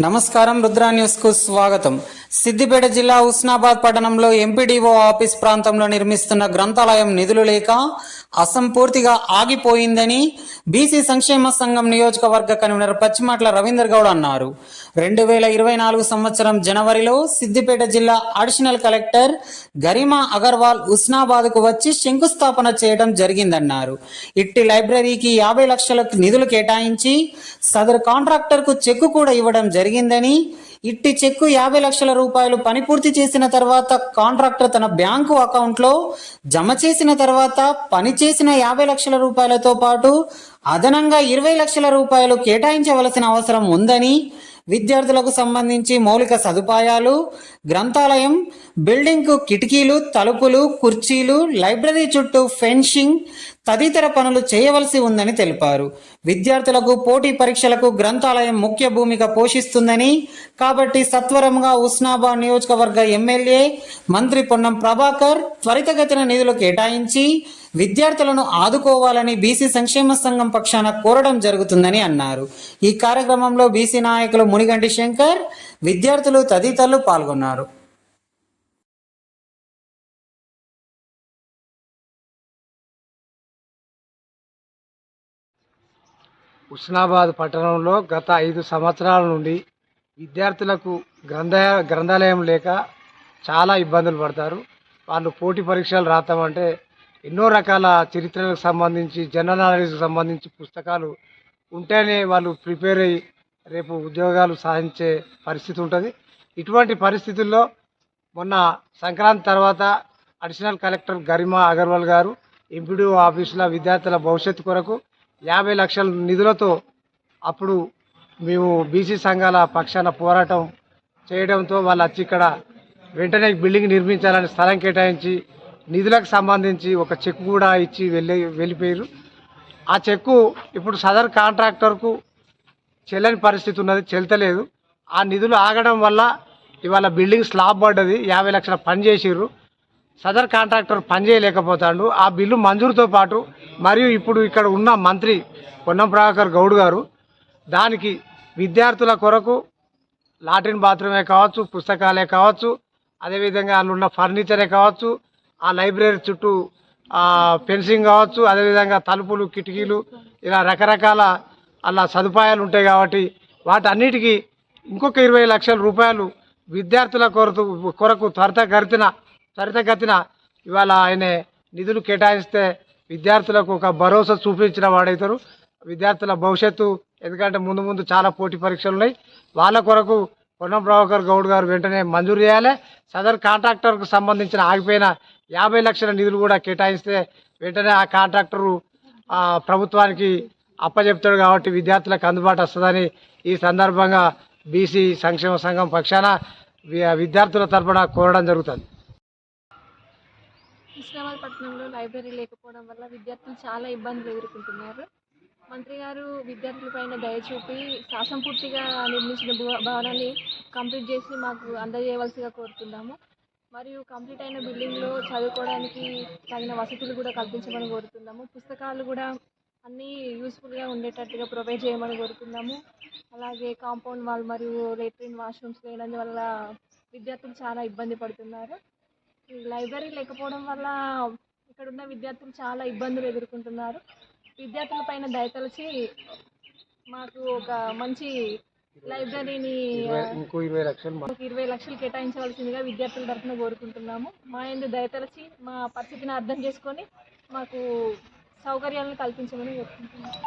నమస్కారం, రుద్రా న్యూస్ కు స్వాగతం. సిద్దిపేట జిల్లా హుస్నాబాద్ పట్టణంలో ఎంపీడీఓ ఆఫీస్ ప్రాంతంలో నిర్మిస్తున్న గ్రంథాలయం నిధులు లేక అసంపూర్తిగా ఆగిపోయిందని బీసీ సంక్షేమ సంఘం నియోజకవర్గ కన్వీనర్ పచ్చిమాట్ల రవీందర్ గౌడ్ అన్నారు. 2024 సంవత్సరం జనవరిలో సిద్దిపేట జిల్లా అడిషనల్ కలెక్టర్ గరిమా అగర్వాల్ హుస్నాబాద్కు వచ్చి శంకుస్థాపన చేయడం జరిగిందన్నారు. ఇట్టి లైబ్రరీకి 50 లక్షల నిధులు కేటాయించి సదరు కాంట్రాక్టర్కు చెక్కు కూడా ఇవ్వడం జరిగిందని, ఇట్టి చెక్కు 50 లక్షల రూపాయలు పని పూర్తి చేసిన తర్వాత కాంట్రాక్టర్ తన బ్యాంకు అకౌంట్లో జమ చేసిన తర్వాత పని చేసిన 50 లక్షల రూపాయలతో పాటు అదనంగా 20 లక్షల రూపాయలు కేటాయించవలసిన అవసరం ఉందని, విద్యార్థులకు సంబంధించి మౌలిక సదుపాయాలు, గ్రంథాలయం బిల్డింగ్కు కిటికీలు, తలుపులు, కుర్చీలు, లైబ్రరీ చుట్టూ ఫెన్సింగ్ తదితర పనులు చేయవలసి ఉందని తెలిపారు. విద్యార్థులకు పోటీ పరీక్షలకు గ్రంథాలయం ముఖ్య భూమిక పోషిస్తుందని, కాబట్టి సత్వరంగా హుస్నాబాద్ నియోజకవర్గ ఎమ్మెల్యే మంత్రి పొన్నం ప్రభాకర్ త్వరితగతిన నిధులు కేటాయించి విద్యార్థులను ఆదుకోవాలని బీసీ సంక్షేమ సంఘం పక్షాన కోరడం జరుగుతుందని అన్నారు. ఈ కార్యక్రమంలో బీసీ నాయకులు మునిగంటి శంకర్, విద్యార్థులు తదితరులు పాల్గొన్నారు. హుస్నాబాద్ పట్టణంలో గత 5 సంవత్సరాల నుండి విద్యార్థులకు గ్రంథాలయం లేక చాలా ఇబ్బందులు పడతారు. వాళ్ళు పోటీ పరీక్షలు రాస్తామంటే ఎన్నో రకాల చరిత్రలకు సంబంధించి, జనరల్ నాలెడ్జ్కి సంబంధించి పుస్తకాలు ఉంటేనే వాళ్ళు ప్రిపేర్ అయ్యి రేపు ఉద్యోగాలు సాధించే పరిస్థితి ఉంటుంది. ఇటువంటి పరిస్థితుల్లో మొన్న సంక్రాంతి తర్వాత అడిషనల్ కలెక్టర్ గరిమా అగర్వాల్ గారు ఎంపీడీఓ ఆఫీసులో విద్యార్థుల భవిష్యత్తు కొరకు 50 లక్షల నిధులతో అప్పుడు మేము బీసీ సంఘాల పక్షాన పోరాటం చేయడంతో వాళ్ళు వచ్చి ఇక్కడ వెంటనే బిల్డింగ్ నిర్మించాలని స్థలం కేటాయించి నిధులకు సంబంధించి ఒక చెక్కు కూడా ఇచ్చి వెళ్ళిపోయారు. ఆ చెక్కు ఇప్పుడు సదర్ కాంట్రాక్టర్కు చెల్లని పరిస్థితి ఉన్నది, చెల్తలేదు. ఆ నిధులు ఆగడం వల్ల ఇవాళ బిల్డింగ్ స్లాబ్ పడ్డది, 50 లక్షల పని చేసిర్రు. సదర్ కాంట్రాక్టర్ పని చేయలేకపోతాడు. ఆ బిల్లు మంజూరుతో పాటు మరియు ఇప్పుడు ఇక్కడ ఉన్న మంత్రి పొన్నం ప్రభాకర్ గౌడ్ గారు దానికి విద్యార్థుల కొరకు లాట్రిన్ బాత్రూమే కావచ్చు, పుస్తకాలే కావచ్చు, అదేవిధంగా అందులో ఉన్న ఫర్నిచరే కావచ్చు, ఆ లైబ్రరీ చుట్టూ ఫెన్సింగ్ కావచ్చు, అదేవిధంగా తలుపులు, కిటికీలు, ఇలా రకరకాల అలా సదుపాయాలు ఉంటాయి. కాబట్టి వాటన్నిటికీ ఇంకొక 20 లక్షల రూపాయలు విద్యార్థుల కొరకు త్వరితగతిన ఇవాళ ఆయన నిధులు కేటాయిస్తే విద్యార్థులకు ఒక భరోసా చూపించిన వాడవుతారు. విద్యార్థుల భవిష్యత్తు, ఎందుకంటే ముందు చాలా పోటీ పరీక్షలు ఉన్నాయి. వాళ్ళ కొరకు పొన్నం ప్రభాకర్ గౌడ్ గారు వెంటనే మంజూరు చేయాలి. సదర్ కాంట్రాక్టర్కు సంబంధించిన ఆగిపోయిన 50 లక్షల నిధులు కూడా కేటాయిస్తే వెంటనే ఆ కాంట్రాక్టరు ప్రభుత్వానికి అప్పచెప్తాడు. కాబట్టి విద్యార్థులకు అందుబాటు వస్తుందని ఈ సందర్భంగా బీసీ సంక్షేమ సంఘం పక్షాన విద్యార్థుల తరపున కోరడం జరుగుతుంది. హుస్నాబాద్ పట్టణంలో లైబ్రరీ లేకపోవడం వల్ల విద్యార్థులు చాలా ఇబ్బందులు ఎదుర్కొంటున్నారు. మంత్రి గారు విద్యార్థులపైన దయ చూపి అసంపూర్తిగా నిర్మించిన భవనాన్ని కంప్లీట్ చేసి మాకు అందజేయవలసిగా కోరుతున్నాము. మరియు కంప్లీట్ అయిన బిల్డింగ్లో చదువుకోవడానికి తగిన వసతులు కూడా కల్పించమని కోరుతున్నాము. పుస్తకాలు కూడా అన్నీ యూస్ఫుల్గా ఉండేటట్టుగా ప్రొవైడ్ చేయమని కోరుతున్నాము. అలాగే కాంపౌండ్ వాల్ మరియు లెట్రిన్, వాష్రూమ్స్ లేనందువల్ల విద్యార్థులు చాలా ఇబ్బంది పడుతున్నారు. లైబ్రరీ లేకపోవడం వల్ల ఇక్కడున్న విద్యార్థులు చాలా ఇబ్బందులు ఎదుర్కొంటున్నారు. విద్యార్థుల పైన దయతలచి మాకు ఒక మంచి లైబ్రరీని 20 లక్షలు కేటాయించవలసిందిగా విద్యార్థుల తరఫున కోరుకుంటున్నాము. మా యందు దయతలచి మా పరిస్థితిని అర్థం చేసుకొని మాకు సౌకర్యాలను కల్పించమని కోరుకుంటున్నాము.